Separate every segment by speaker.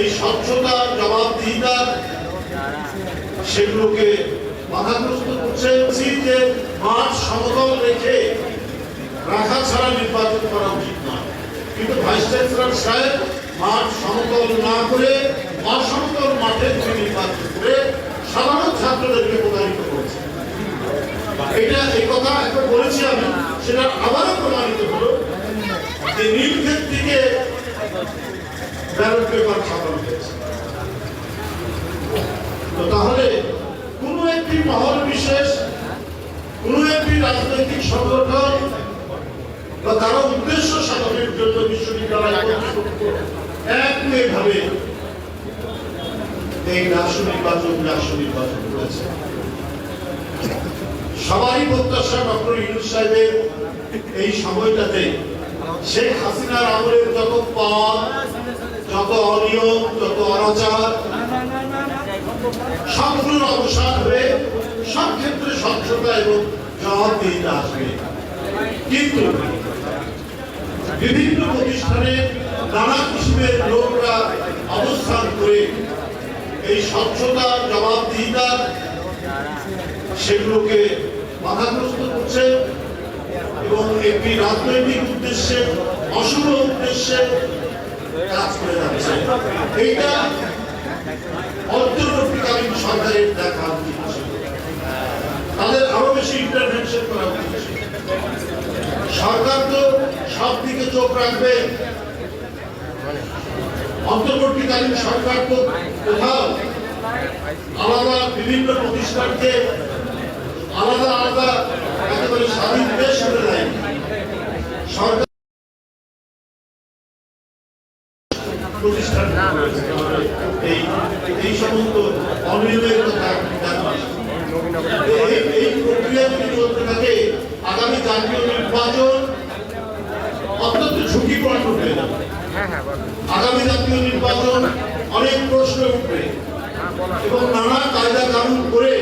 Speaker 1: এই স্বচ্ছতা জবাবদিহিতা সেগুলোকে বাধাগ্রস্ত করছে। যে মাঠ সমতল রেখে রাখা ছাড়া নির্বাচন করা উচিত নয়, কিন্তু ভাইস চ্যান্সেলর সাহেব মাঠ সমতল না করে অসমতল মাঠে নির্বাচন করে সাধারণ ছাত্রদেরকে প্রতারিত করেছে। এটা এই কথা একবার বলেছি আমি, সেটা আবারও প্রমাণিত হলো যে নীলক্ষেত থেকে ব্যালট পেপার ছাপানো হয়েছে। তো তাহলে কোন একটি মহল বিশেষ, কোন একটি রাজনৈতিক সংগঠন বা তারা উদ্দেশ্য সাধনের জন্য বিশ্ববিদ্যালয় একভাবে এই রাষ্ট্র নির্বাচন করেছে। সবারই প্রত্যাশা ডক্টর ইউনূস সাহেবের এই সময়টাতে শেখ হাসিনার আমলের যত পদ, যত অনিয়ম, যত অনাচার সবগুলোর অবসান হয়ে সব ক্ষেত্রে স্বচ্ছতা এবং জবাবদিহিতা আসবে। কিন্তু বিভিন্ন প্রতিষ্ঠানে নানা কিসিমের লোকরা অবস্থান করে এই স্বচ্ছতা জবাবদিহিতা সেগুলোকে বাধাগ্রস্ত করছে এবং একটি রাজনৈতিক উদ্দেশ্যে, অশুভ উদ্দেশ্যে কাজ করে যাচ্ছে। এইটা অন্তর্বর্তীকালীন সরকারের দেখা উচিত, তাদের আরো বেশি ইন্টারভেনশন করা উচিত। সরকার তো সব দিকে চোখ রাখবে, অন্তর্বর্তীকালীন সরকার তো কোথাও আলাদা বিভিন্ন প্রতিষ্ঠানকে আলাদা আলাদা একেবারে স্বাধীন দেশ করে দেয়। সরকার প্রতিষ্ঠান এই সমস্ত অনিয়মের কথা এই প্রক্রিয়া যদি চলতে থাকে, আগামী জাতীয় নির্বাচন অত্যন্ত ঝুঁকিপূর্ণ হয়ে যাবে। আগামী জাতীয় নির্বাচন অনেক প্রশ্ন উঠবে এবং নানা কায়দা কানুন করে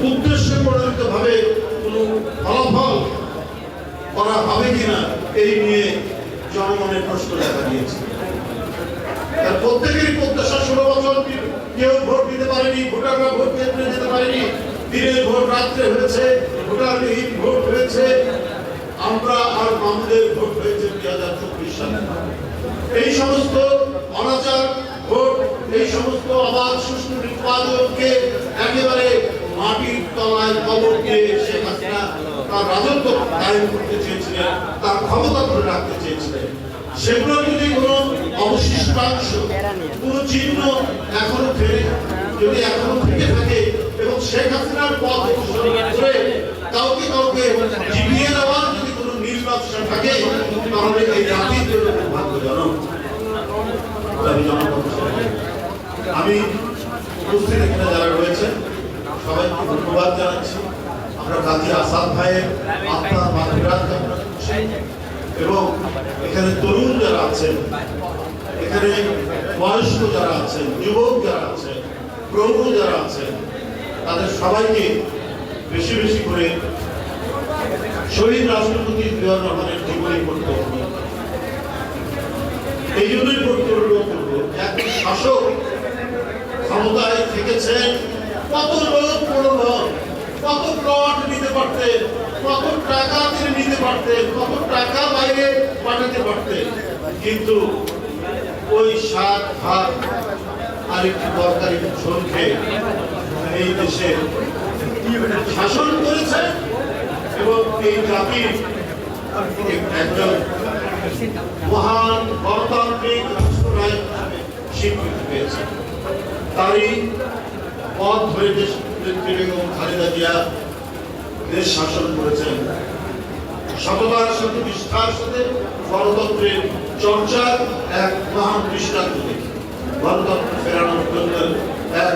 Speaker 1: উদ্দেশ্যে প্রণোদিত ভাবে কোন ফলাফল করা হবে কিনা এই নিয়ে জনমনের প্রশ্ন দেখা দিয়েছে। প্রত্যেকেরই প্রত্যাশা 16 বছর কেউ ভোট দিতে পারেনি, ভোটাররা ভোট কেন্দ্রে যেতে পারেনি, দিনের ভোট রাত্রে হয়েছে, ভোটারবিহীন ভোট হয়েছে, আমরা আর মামুদের ভোট হয়েছে 2024 সালে। এই সমস্ত অনাচার ভোট, এই সমস্ত অবাধ সুষ্ঠু নির্বাচনকে একেবারে মাটির তলায় কবর দিয়ে শেখ হাসিনা তার রাজত্ব কায়েম করতে চেয়েছিলেন, তার ক্ষমতা ধরে রাখতে চেয়েছিলেন। সেগুলো যদি কোনো অবশিষ্টাংশ, কোন চিহ্ন এখনো থেকে থাকে এবং শেখ হাসিনার পথ করে কাউকে জিতিয়ে দেওয়ার যদি কোনো নির্বাচন থাকে, তাহলে এই জাতির জন্য দুর্ভাগ্যজনক। আমি উপস্থিত এখানে যারা রয়েছেন সবাইকে ধন্যবাদ জানাচ্ছি। আমরা কাজী আসাদ ভাইয়ের আত্মার মাগফিরাত কামনা করছি এবং এখানে তরুণ যারা আছেন, এখানে বয়স্ক যারা আছেন, যুবক যারা আছেন, প্রৌঢ় যারা আছেন, তাদের সবাইকে বেশি বেশি করে শহীদ রাষ্ট্রপতি জিয়াউর রহমানের জীবনী পড়তে হবে। এই জন্যই পড়তে অনুরোধ করবো, একজন শাসক ক্ষমতায় থেকেছেন, কত লোক প্রলোভন, কত প্লট নিতে পারতেন, কত টাকা তিনি নিতে পারতেন, কত টাকা বাইরে পাঠাতে পারতেন, কিন্তু ওই 7 ভাগ আরেকটি দরকারি ঝোল খেয়ে এই দেশে শাসন করেছেন এবং এই জাতির একজন মহান গণতান্ত্রিক রাষ্ট্রনায়ক স্বীকৃতি পেয়েছে। তারই পথ ধরে দেশ বেগম খালেদা জিয়া দেশ শাসন করেছেন সততার সাথে, নিষ্ঠার সাথে, গণতন্ত্রের চর্চার এক মহান দৃষ্টান্ত দেখে গণতন্ত্র ফেরানোর জন্য এক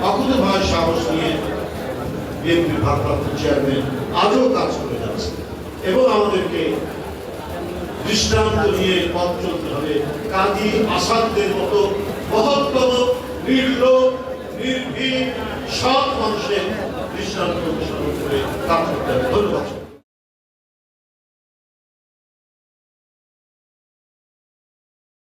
Speaker 1: অকুতোভয় সাহস নিয়ে বিএনপির ভারপ্রাপ্ত চেয়ারম্যান আজও কাজ করে যাচ্ছে এবং আমাদেরকে দৃষ্টান্ত নিয়ে পথ চলতে হবে। কাজী আসাদদের মতো মহত্তম, নির্লোভ, নির্ভীক, সৎ মানুষের দৃষ্টান্ত অনুসরণ করে কাজ করতে হবে। ধন্যবাদ।